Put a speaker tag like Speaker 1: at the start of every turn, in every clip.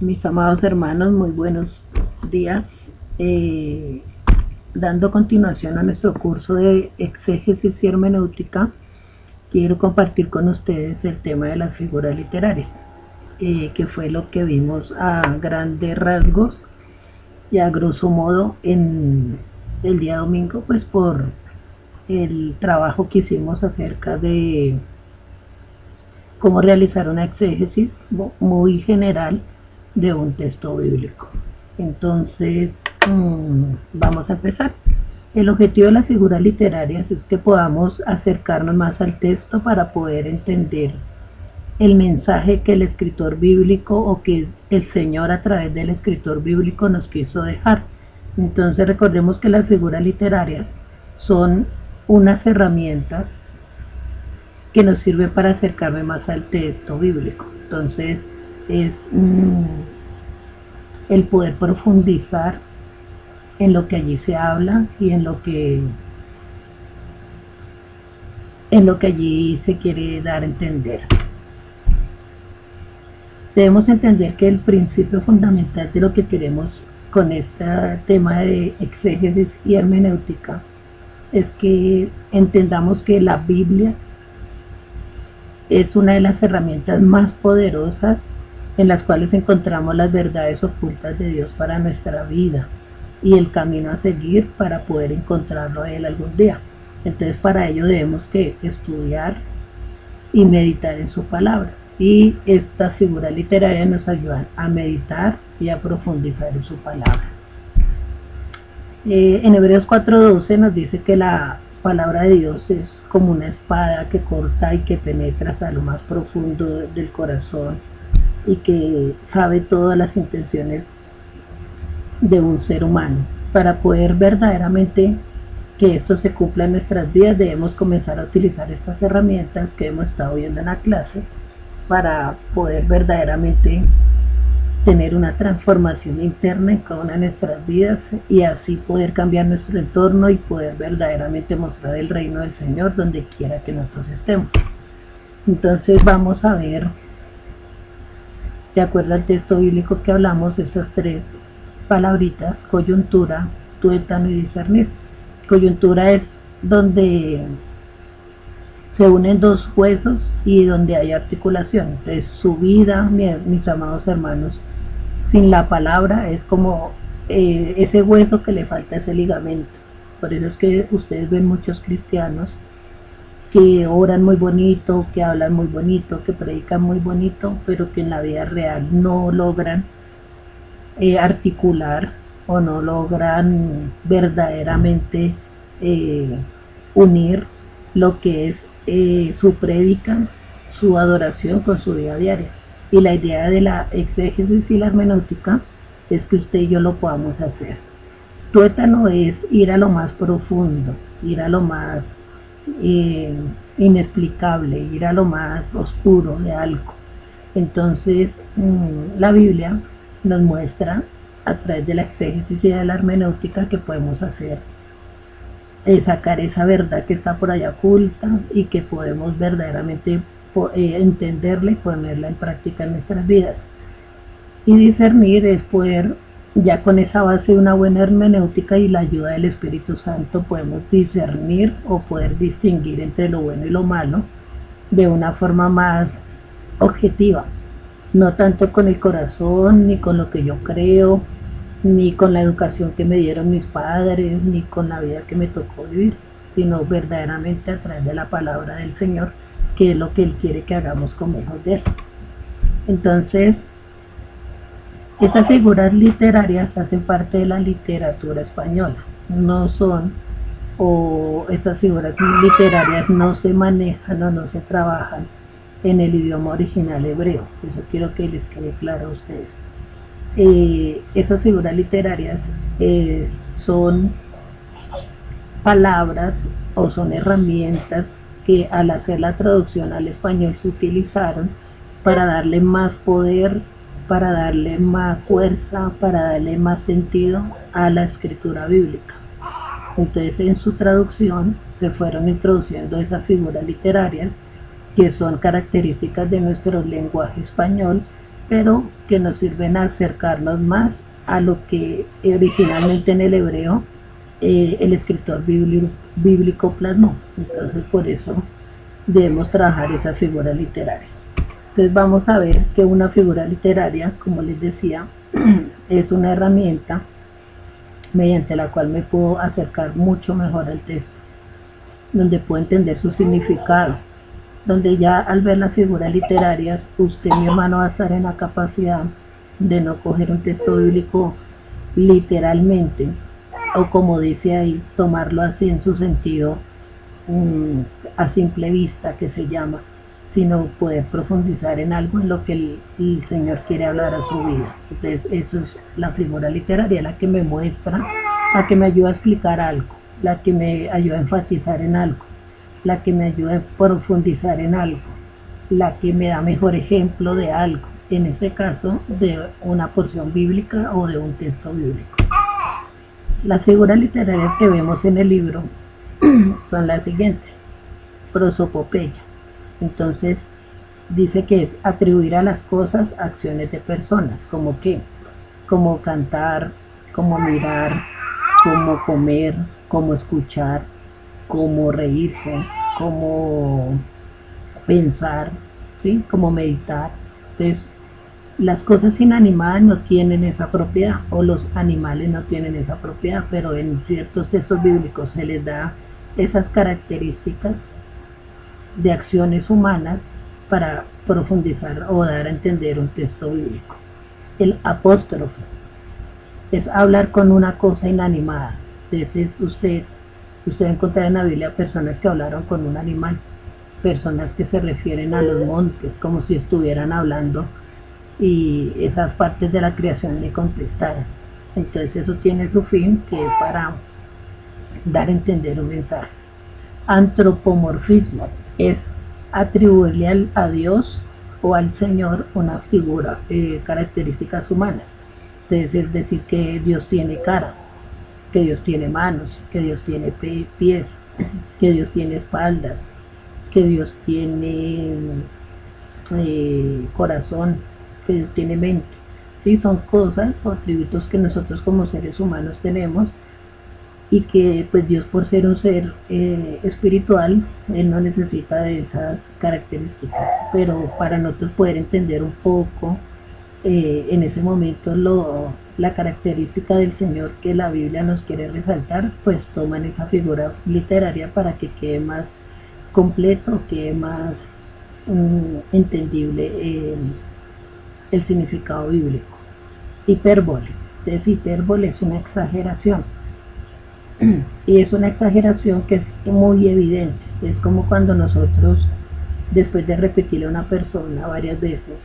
Speaker 1: Mis amados hermanos, muy buenos días. Dando continuación a nuestro curso de exégesis y hermenéutica, quiero compartir con ustedes el tema de las figuras literarias, que fue lo que vimos a grandes rasgos y a grosso modo en el día domingo, pues por el trabajo que hicimos acerca de cómo realizar una exégesis muy general de un texto bíblico. Entonces, vamos a empezar. El objetivo de las figuras literarias es que podamos acercarnos más al texto para poder entender el mensaje que el escritor bíblico o que el Señor a través del escritor bíblico nos quiso dejar. Entonces recordemos que las figuras literarias son unas herramientas que nos sirven para acercarme más al texto bíblico. Entonces es el poder profundizar en lo que allí se habla y en lo que allí se quiere dar a entender. Debemos entender que el principio fundamental de lo que queremos con este tema de exégesis y hermenéutica es que entendamos que la Biblia es una de las herramientas más poderosas en las cuales encontramos las verdades ocultas de Dios para nuestra vida y el camino a seguir para poder encontrarlo a Él algún día. Entonces para ello debemos que estudiar y meditar en su palabra, y estas figuras literarias nos ayudan a meditar y a profundizar en su palabra. En Hebreos 4:12 nos dice que la palabra de Dios es como una espada que corta y que penetra hasta lo más profundo del corazón y que sabe todas las intenciones de un ser humano. Para poder verdaderamente que esto se cumpla en nuestras vidas, debemos comenzar a utilizar estas herramientas que hemos estado viendo en la clase para poder verdaderamente tener una transformación interna en cada una de nuestras vidas y así poder cambiar nuestro entorno y poder verdaderamente mostrar el reino del Señor donde quiera que nosotros estemos. Entonces vamos a ver, de acuerdo al texto bíblico que hablamos, estas tres palabritas: coyuntura, tuétano y discernir. Coyuntura es donde se unen dos huesos y donde hay articulación. Entonces su vida, mis amados hermanos, sin la palabra es como ese hueso que le falta ese ligamento. Por eso es que ustedes ven muchos cristianos que oran muy bonito, que hablan muy bonito, que predican muy bonito, pero que en la vida real no logran articular o no logran verdaderamente unir lo que es su prédica, su adoración con su vida diaria. Y la idea de la exégesis y la hermenéutica es que usted y yo lo podamos hacer. Tuétano es ir a lo más profundo, ir a lo más inexplicable, ir a lo más oscuro de algo. Entonces la Biblia nos muestra a través de la exégesis y de la hermenéutica que podemos hacer sacar esa verdad que está por allá oculta y que podemos verdaderamente entenderla y ponerla en práctica en nuestras vidas. Y discernir es poder, ya con esa base de una buena hermenéutica y la ayuda del Espíritu Santo, podemos discernir o poder distinguir entre lo bueno y lo malo de una forma más objetiva, no tanto con el corazón, ni con lo que yo creo, ni con la educación que me dieron mis padres, ni con la vida que me tocó vivir, sino verdaderamente a través de la palabra del Señor, que es lo que Él quiere que hagamos como hijos de Él. Entonces, estas figuras literarias hacen parte de la literatura española, no son, o estas figuras literarias no se manejan o no se trabajan en el idioma original hebreo. Eso quiero que les quede claro a ustedes. Esas figuras literarias son palabras o son herramientas que al hacer la traducción al español se utilizaron para darle más poder, para darle más fuerza, para darle más sentido a la escritura bíblica. Entonces en su traducción se fueron introduciendo esas figuras literarias que son características de nuestro lenguaje español, pero que nos sirven a acercarnos más a lo que originalmente en el hebreo el escritor bíblico plasmó. Entonces por eso debemos trabajar esas figuras literarias. Entonces vamos a ver que una figura literaria, como les decía, es una herramienta mediante la cual me puedo acercar mucho mejor al texto, donde puedo entender su significado, donde ya al ver las figuras literarias, usted, mi hermano, va a estar en la capacidad de no coger un texto bíblico literalmente, o como dice ahí, tomarlo así en su sentido a simple vista, que se llama, sino poder profundizar en algo en lo que el Señor quiere hablar a su vida. Entonces eso es la figura literaria, la que me muestra, la que me ayuda a explicar algo, la que me ayuda a enfatizar en algo, la que me ayuda a profundizar en algo, la que me da mejor ejemplo de algo, en este caso de una porción bíblica o de un texto bíblico. Las figuras literarias que vemos en el libro son las siguientes: prosopopeya. Entonces dice que es atribuir a las cosas acciones de personas, como qué, como cantar, como mirar, como comer, como escuchar, como reírse, como pensar, ¿sí? Como meditar. Entonces las cosas inanimadas no tienen esa propiedad, o los animales no tienen esa propiedad, pero en ciertos textos bíblicos se les da esas características de acciones humanas para profundizar o dar a entender un texto bíblico. El apóstrofe es hablar con una cosa inanimada. Entonces usted va a encontrar en la Biblia personas que hablaron con un animal, personas que se refieren a los montes como si estuvieran hablando y esas partes de la creación le contestaran. Entonces eso tiene su fin, que es para dar a entender un mensaje. Antropomorfismo es atribuirle a Dios o al Señor una figura, características humanas. Entonces es decir que Dios tiene cara, que Dios tiene manos, que Dios tiene pies, que Dios tiene espaldas, que Dios tiene corazón, que Dios tiene mente. ¿Sí? Son cosas o atributos que nosotros como seres humanos tenemos, y que pues Dios, por ser un ser espiritual, Él no necesita de esas características, pero para nosotros poder entender un poco en ese momento la característica del Señor que la Biblia nos quiere resaltar, pues toman esa figura literaria para que quede más completo, quede más entendible el significado bíblico. Hipérbole. Entonces hipérbole es una exageración, y es una exageración que es muy evidente. Es como cuando nosotros, después de repetirle a una persona varias veces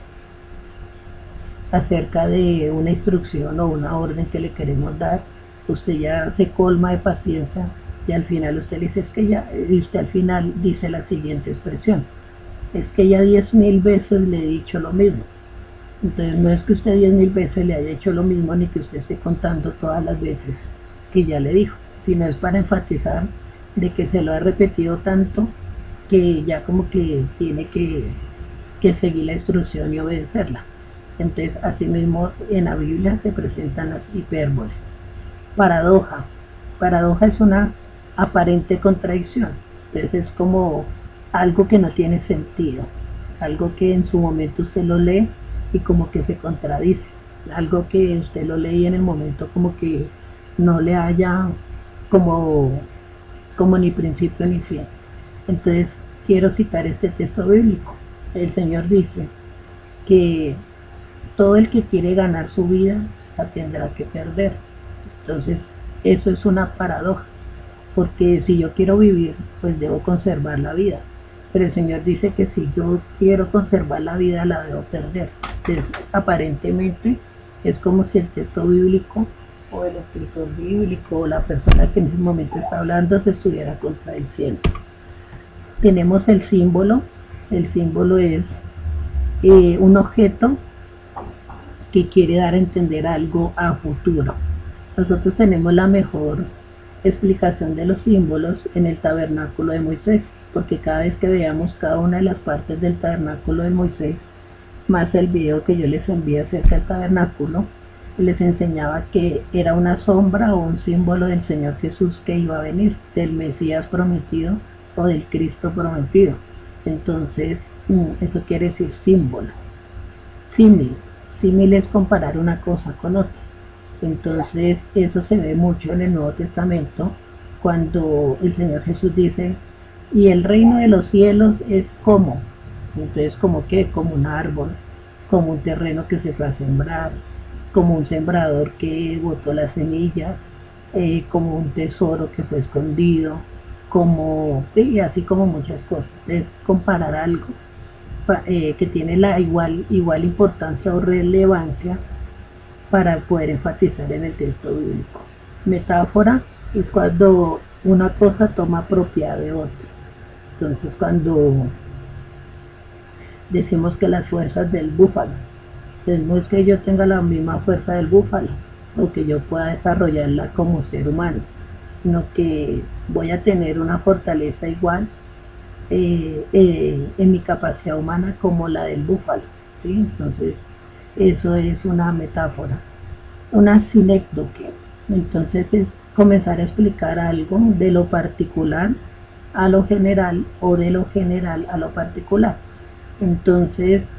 Speaker 1: acerca de una instrucción o una orden que le queremos dar, usted ya se colma de paciencia y al final usted le dice, es que ya, y usted al final dice la siguiente expresión: es que ya 10.000 veces le he dicho lo mismo. Entonces no es que usted 10.000 veces le haya hecho lo mismo, ni que usted esté contando todas las veces que ya le dijo, sino es para enfatizar de que se lo ha repetido tanto que ya como que tiene que seguir la instrucción y obedecerla. Entonces asimismo en la Biblia se presentan las hipérboles. Paradoja. Paradoja es una aparente contradicción. Entonces es como algo que no tiene sentido, algo que en su momento usted lo lee y como que se contradice, algo que usted lo lee y en el momento como que no le haya como ni principio ni fin. Entonces quiero citar este texto bíblico. El Señor dice que todo el que quiere ganar su vida la tendrá que perder. Entonces eso es una paradoja, porque si yo quiero vivir, pues debo conservar la vida, pero el Señor dice que si yo quiero conservar la vida, la debo perder. Entonces aparentemente es como si el texto bíblico o el escritor bíblico o la persona que en ese momento está hablando se estuviera contradiciendo. Tenemos el símbolo. El símbolo es un objeto que quiere dar a entender algo a futuro. Nosotros tenemos la mejor explicación de los símbolos en el tabernáculo de Moisés, porque cada vez que veamos cada una de las partes del tabernáculo de Moisés, más el video que yo les envié acerca del tabernáculo, les enseñaba que era una sombra o un símbolo del Señor Jesús que iba a venir, del Mesías prometido o del Cristo prometido. Entonces, eso quiere decir símbolo. Símil. Símil es comparar una cosa con otra. Entonces, eso se ve mucho en el Nuevo Testamento, cuando el Señor Jesús dice, y el reino de los cielos es como. Entonces, como que, como un árbol, como un terreno que se fue a sembrar, como un sembrador que botó las semillas, como un tesoro que fue escondido, como, sí, así como muchas cosas. Es comparar algo que tiene la igual importancia o relevancia para poder enfatizar en el texto bíblico. Metáfora es cuando una cosa toma propiedad de otra. Entonces, cuando decimos que las fuerzas del búfalo, pues no es que yo tenga la misma fuerza del búfalo o que yo pueda desarrollarla como ser humano, sino que voy a tener una fortaleza igual en mi capacidad humana como la del búfalo, ¿sí? Entonces, eso es una metáfora, una sinécdoque. Entonces es comenzar a explicar algo de lo particular a lo general o de lo general a lo particular. Entonces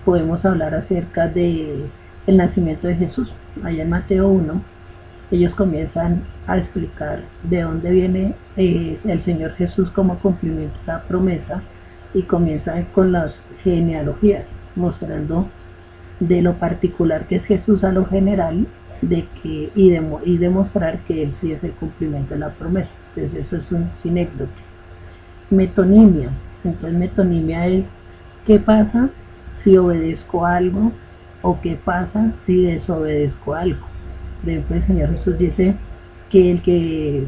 Speaker 1: podemos hablar acerca de el nacimiento de Jesús. Allá en Mateo 1, ellos comienzan a explicar de dónde viene el Señor Jesús como cumplimiento de la promesa, y comienzan con las genealogías, mostrando de lo particular que es Jesús a lo general, y demostrar que Él sí es el cumplimiento de la promesa. Entonces eso es un sinécdoque. Metonimia. Entonces metonimia es qué pasa si obedezco algo o qué pasa si desobedezco algo. Por ejemplo, el Señor Jesús dice que el que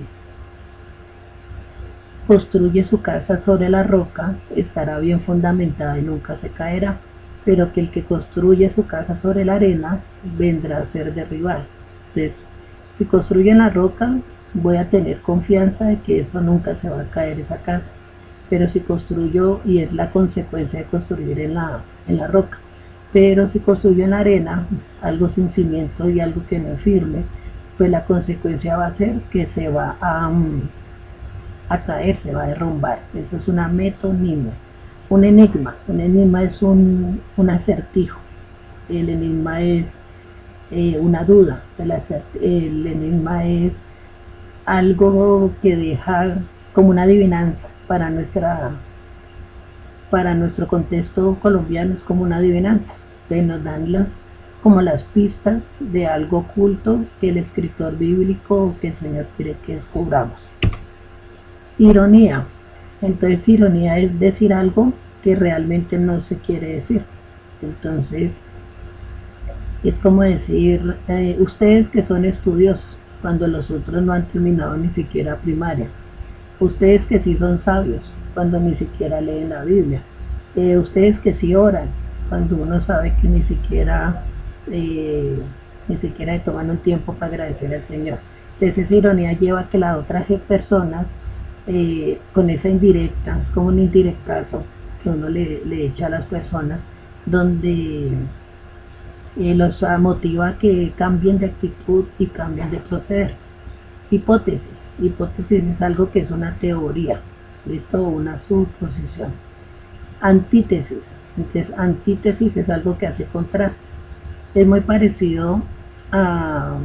Speaker 1: construye su casa sobre la roca estará bien fundamentada y nunca se caerá, pero que el que construye su casa sobre la arena vendrá a ser derribado. Entonces, si construyo en la roca, voy a tener confianza de que eso nunca se va a caer, esa casa. Pero si construyo, y es la consecuencia de construir en la roca, pero si construyo en la arena, algo sin cimiento y algo que no es firme, pues la consecuencia va a ser que se va a caer, se va a derrumbar. Eso es una metonimia. Un enigma es un acertijo. El enigma es una duda. El enigma es algo que deja como una adivinanza para nuestro contexto colombiano, es como una adivinanza. Entonces nos dan como las pistas de algo oculto que el escritor bíblico o que el Señor quiere que descubramos. Ironía. Entonces ironía es decir algo que realmente no se quiere decir. Entonces es como decir, ustedes que son estudiosos, cuando los otros no han terminado ni siquiera primaria. Ustedes que sí son sabios, cuando ni siquiera leen la Biblia. Ustedes que sí oran, cuando uno sabe que ni siquiera se toman un tiempo para agradecer al Señor. Entonces esa ironía lleva a que las otras personas, con esa indirecta, es como un indirectazo que uno le echa a las personas, donde los motiva a que cambien de actitud y cambien de proceder. Hipótesis. Hipótesis es algo que es una teoría, ¿listo? Una suposición. Antítesis. Entonces, antítesis es algo que hace contrastes. Es muy parecido a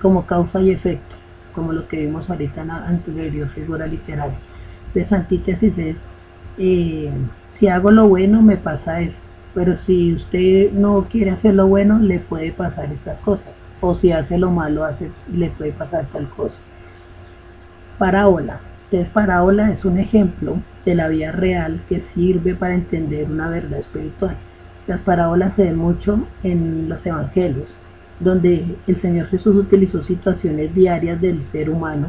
Speaker 1: como causa y efecto, como lo que vimos ahorita en la anterior figura literaria. Entonces, antítesis es, si hago lo bueno me pasa esto, pero si usted no quiere hacer lo bueno, le puede pasar estas cosas, o si hace lo malo, le puede pasar tal cosa. Parábola. Entonces, parábola es un ejemplo de la vida real que sirve para entender una verdad espiritual. Las parábolas se ven mucho en los evangelios, donde el Señor Jesús utilizó situaciones diarias del ser humano,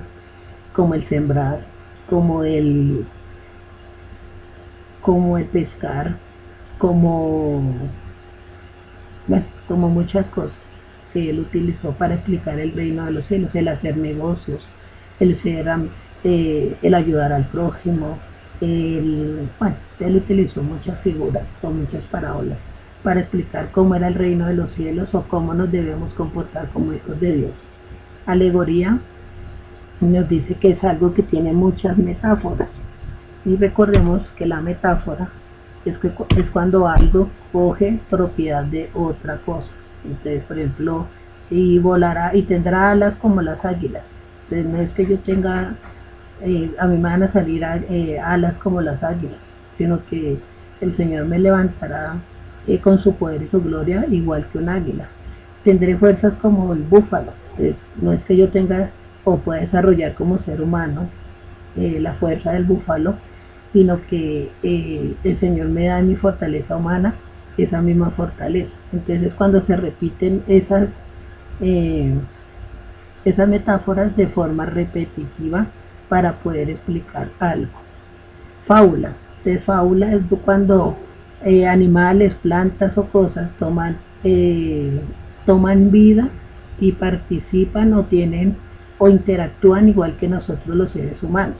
Speaker 1: como el sembrar, como el pescar, como, bueno, como muchas cosas que él utilizó para explicar el reino de los cielos, el hacer negocios, el ayudar al prójimo, bueno, él utilizó muchas figuras o muchas parábolas para explicar cómo era el reino de los cielos o cómo nos debemos comportar como hijos de Dios. Alegoría nos dice que es algo que tiene muchas metáforas. Y recordemos que la metáfora es cuando algo coge propiedad de otra cosa. Entonces, por ejemplo, y volará y tendrá alas como las águilas. Entonces, no es que yo tenga, a mí me van a salir alas como las águilas, sino que el Señor me levantará con su poder y su gloria igual que un águila. Tendré fuerzas como el búfalo. Entonces, no es que yo tenga o pueda desarrollar como ser humano la fuerza del búfalo, sino que el Señor me da en mi fortaleza humana esa misma fortaleza. Entonces cuando se repiten esas metáforas de forma repetitiva para poder explicar algo. Fábula. Entonces fábula es cuando animales, plantas o cosas toman vida y participan o tienen o interactúan igual que nosotros los seres humanos.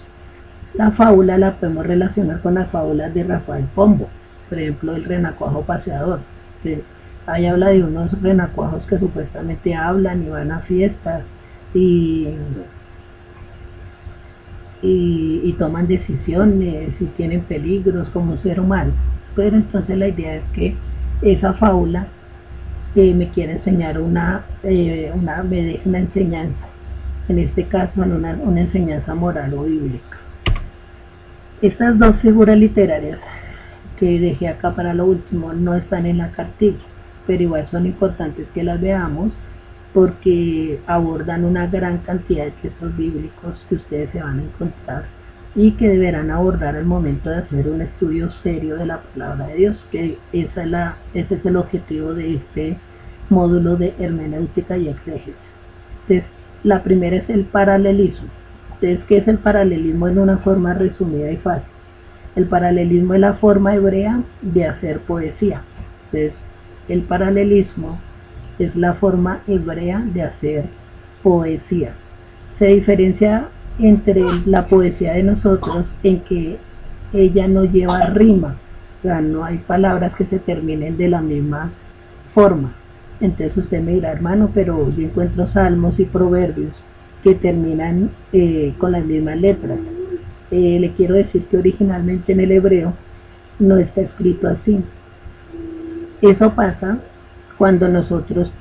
Speaker 1: La fábula la podemos relacionar con las fábulas de Rafael Pombo, por ejemplo el renacuajo paseador. Entonces, ahí habla de unos renacuajos que supuestamente hablan y van a fiestas y toman decisiones y tienen peligros como un ser humano. Pero entonces la idea es que esa fábula me quiere enseñar me deja una enseñanza, en este caso una enseñanza moral o bíblica. Estas dos figuras literarias que dejé acá para lo último no están en la cartilla, pero igual son importantes que las veamos porque abordan una gran cantidad de textos bíblicos que ustedes se van a encontrar y que deberán abordar al momento de hacer un estudio serio de la palabra de Dios, que ese es el objetivo de este módulo de hermenéutica y exégesis. Entonces, la primera es el paralelismo. Entonces, ¿qué es el paralelismo en una forma resumida y fácil? El paralelismo es la forma hebrea de hacer poesía. Entonces, el paralelismo es la forma hebrea de hacer poesía. Se diferencia entre la poesía de nosotros en que ella no lleva rima, o sea, no hay palabras que se terminen de la misma forma. Entonces usted me dirá, hermano, pero yo encuentro salmos y proverbios que terminan con las mismas letras. Le quiero decir que originalmente en el hebreo no está escrito así. Eso pasa cuando nosotros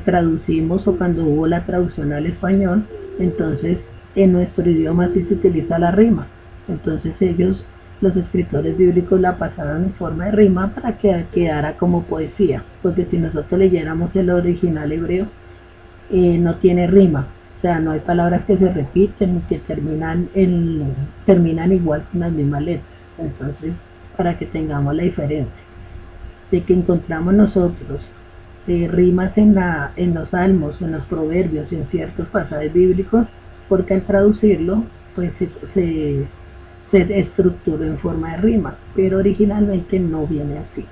Speaker 1: traducimos o cuando hubo la traducción al español. Entonces en nuestro idioma sí se utiliza la rima. Entonces ellos, los escritores bíblicos, la pasaron en forma de rima para que quedara como poesía, porque si nosotros leyéramos el original hebreo no tiene rima, o sea, no hay palabras que se repiten que terminan igual con las mismas letras. Entonces, para que tengamos la diferencia de que encontramos nosotros rimas en los salmos, en los proverbios y en ciertos pasajes bíblicos, porque al traducirlo pues se estructuró en forma de rima, pero originalmente no viene así.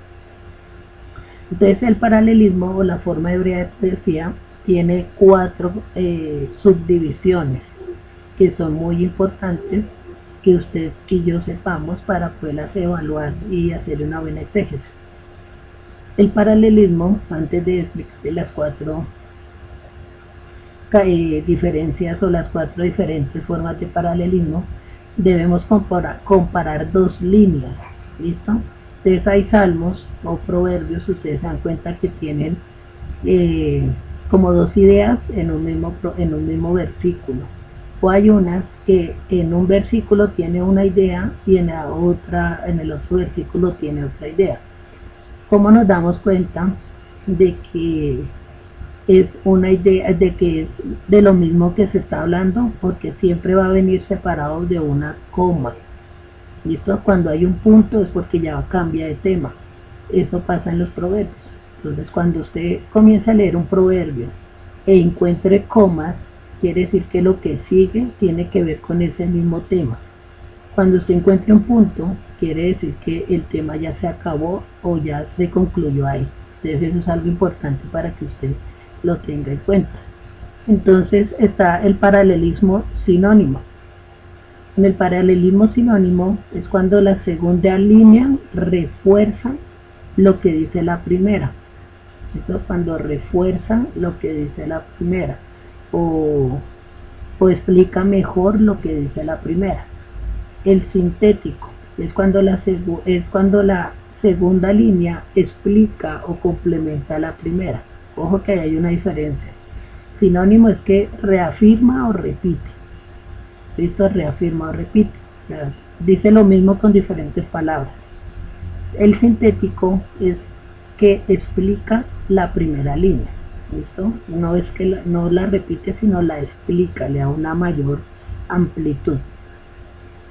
Speaker 1: Entonces el paralelismo o la forma hebrea de poesía tiene 4 subdivisiones que son muy importantes que usted y yo sepamos para poderlas evaluar y hacer una buena exégesis. El paralelismo, antes de explicarle las 4 diferencias o las 4 diferentes formas de paralelismo, debemos comparar 2 líneas, ¿listo? Entonces hay salmos o proverbios, ustedes se dan cuenta que tienen como 2 ideas en un mismo versículo, o hay unas que en un versículo tiene una idea y en el otro versículo tiene otra idea. ¿Cómo nos damos cuenta de que es una idea, de que es de lo mismo que se está hablando? Porque siempre va a venir separado de una coma. ¿Listo? Cuando hay un punto es porque ya cambia de tema. Eso pasa en los proverbios. Entonces, cuando usted comienza a leer un proverbio e encuentre comas, quiere decir que lo que sigue tiene que ver con ese mismo tema. Cuando usted encuentre un punto, quiere decir que el tema ya se acabó o ya se concluyó ahí. Entonces eso es algo importante para que usted lo tenga en cuenta. Entonces está el paralelismo sinónimo. En el paralelismo sinónimo es cuando la segunda línea refuerza lo que dice la primera. Esto cuando refuerza lo que dice la primera o, o explica mejor lo que dice la primera. El sintético es cuando la segunda línea explica o complementa la primera. Ojo que hay una diferencia. Sinónimo es que reafirma o repite. ¿Listo? Reafirma o repite. O sea, dice lo mismo con diferentes palabras. El sintético es que explica la primera línea. ¿Listo? No es que no la repite, sino la explica, le da una mayor amplitud.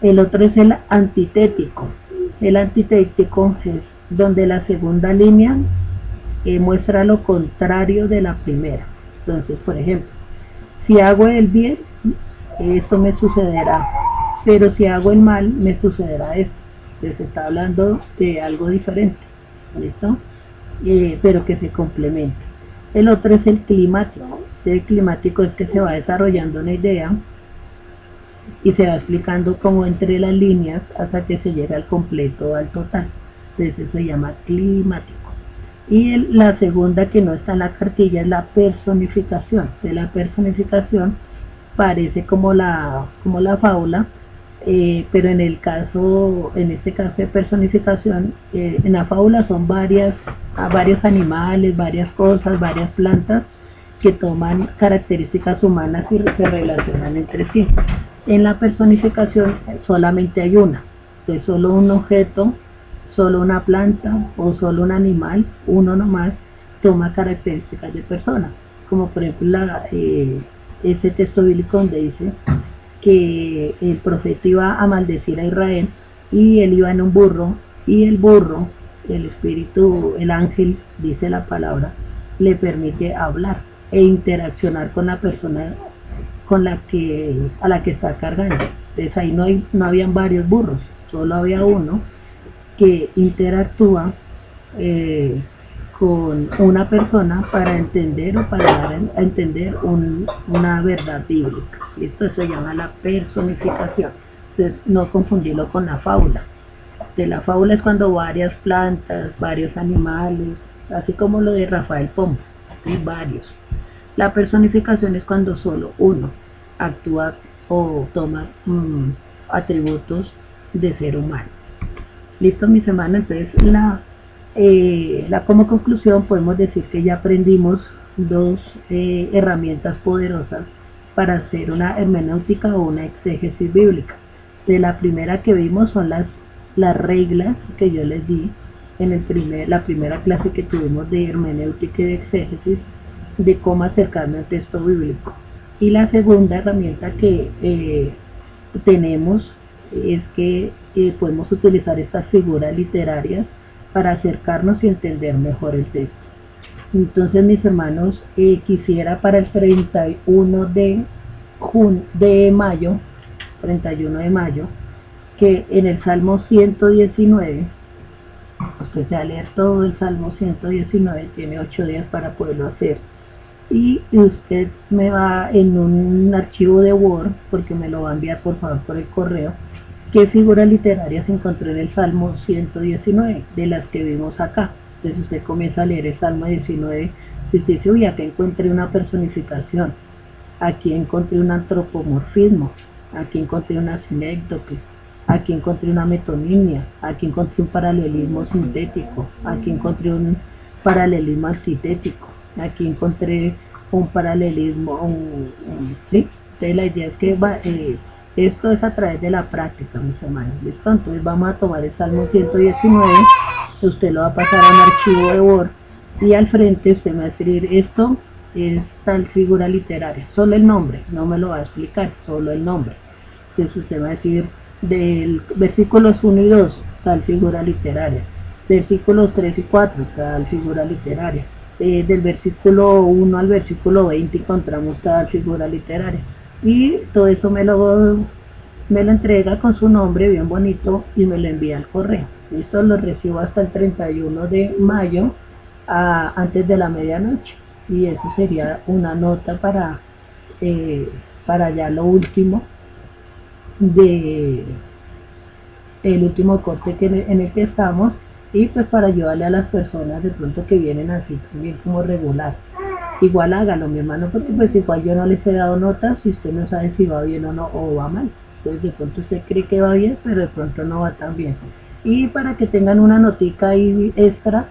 Speaker 1: El otro es el antitético. El antitético es donde la segunda línea muestra lo contrario de la primera. Entonces, por ejemplo, si hago el bien, esto me sucederá, pero si hago el mal, me sucederá esto. Entonces está hablando de algo diferente, ¿listo? Pero que se complementa. El otro es el climático. El climático es que se va desarrollando una idea y se va explicando como entre las líneas hasta que se llega al completo, al total. Entonces eso se llama climático. Y la segunda que no está en la cartilla es la personificación. De la personificación parece como la fábula, pero en este caso de personificación, en la fábula son varios animales, varias cosas, varias plantas que toman características humanas y se relacionan entre sí. En la personificación solamente hay una, entonces solo un objeto, solo una planta o solo un animal, uno nomás, toma características de persona, como por ejemplo ese texto bíblico donde dice que el profeta iba a maldecir a Israel y él iba en un burro y el burro, el espíritu, el ángel, dice la palabra, le permite hablar e interaccionar con la persona a la que está cargando. Entonces ahí no habían varios burros, solo había uno que interactúa con una persona para entender o para dar a entender una verdad bíblica. Esto se llama la personificación. Entonces no confundirlo con la fábula. De la fábula es cuando varias plantas, varios animales, así como lo de Rafael Pombo, ¿sí? Varios. La personificación es cuando solo uno actúa o toma atributos de ser humano. Listo, mis hermanos. Entonces como conclusión podemos decir que ya aprendimos dos herramientas poderosas para hacer una hermenéutica o una exégesis bíblica. De la primera que vimos son las reglas que yo les di en la primera clase que tuvimos de hermenéutica y de exégesis, de cómo acercarme al texto bíblico. Y la segunda herramienta que tenemos es que podemos utilizar estas figuras literarias para acercarnos y entender mejor el texto. Entonces, mis hermanos, quisiera para el 31 de mayo, 31 de mayo, que en el Salmo 119, usted se va a leer todo el Salmo 119, tiene 8 días para poderlo hacer, y usted me va en un archivo de Word, porque me lo va a enviar por favor por el correo, qué figuras literarias encontró en el Salmo 119, de las que vimos acá. Entonces usted comienza a leer el Salmo 19 y usted dice, uy, acá encontré una personificación, aquí encontré un antropomorfismo, aquí encontré una sinécdoque, aquí encontré una metonimia, aquí encontré un paralelismo sintético, aquí encontré un paralelismo antitético, aquí encontré un paralelismo, ¿sí? Entonces la idea es que esto es a través de la práctica, mis hermanos. ¿Listo? Entonces vamos a tomar el Salmo 119, usted lo va a pasar a un archivo de Word y al frente usted me va a escribir esto es tal figura literaria, solo el nombre, no me lo va a explicar, solo el nombre. Entonces usted va a decir del versículos 1 y 2, tal figura literaria, versículos 3 y 4, tal figura literaria, del versículo 1 al versículo 20 encontramos tal figura literaria, y todo eso me lo entrega con su nombre bien bonito y me lo envía al correo. Listo, lo recibo hasta el 31 de mayo antes de la medianoche, y eso sería una nota para ya lo último el último corte en el que estamos, y pues para ayudarle a las personas de pronto que vienen así también como regular. Igual hágalo, mi hermano, porque pues igual yo no les he dado notas si usted no sabe si va bien o no, o va mal. Entonces de pronto usted cree que va bien, pero de pronto no va tan bien. Y para que tengan una notica ahí extra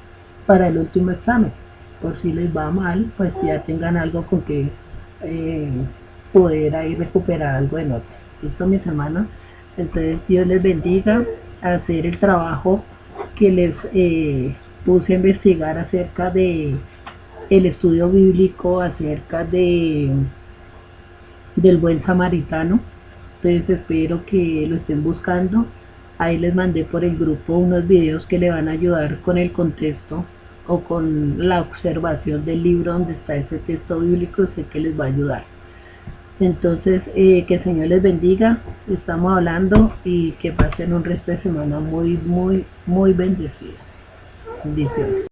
Speaker 1: para el último examen, por si les va mal, pues ya tengan algo con que eh, poder ahí recuperar algo de notas. ¿Listo, mis hermanos? Entonces Dios les bendiga a hacer el trabajo que les puse a investigar acerca de el estudio bíblico, acerca del buen samaritano. Entonces espero que lo estén buscando. Ahí les mandé por el grupo unos videos que le van a ayudar con el contexto o con la observación del libro donde está ese texto bíblico. Sé que les va a ayudar. Entonces, que el Señor les bendiga. Estamos hablando y que pasen un resto de semana muy, muy, muy bendecida. Bendiciones.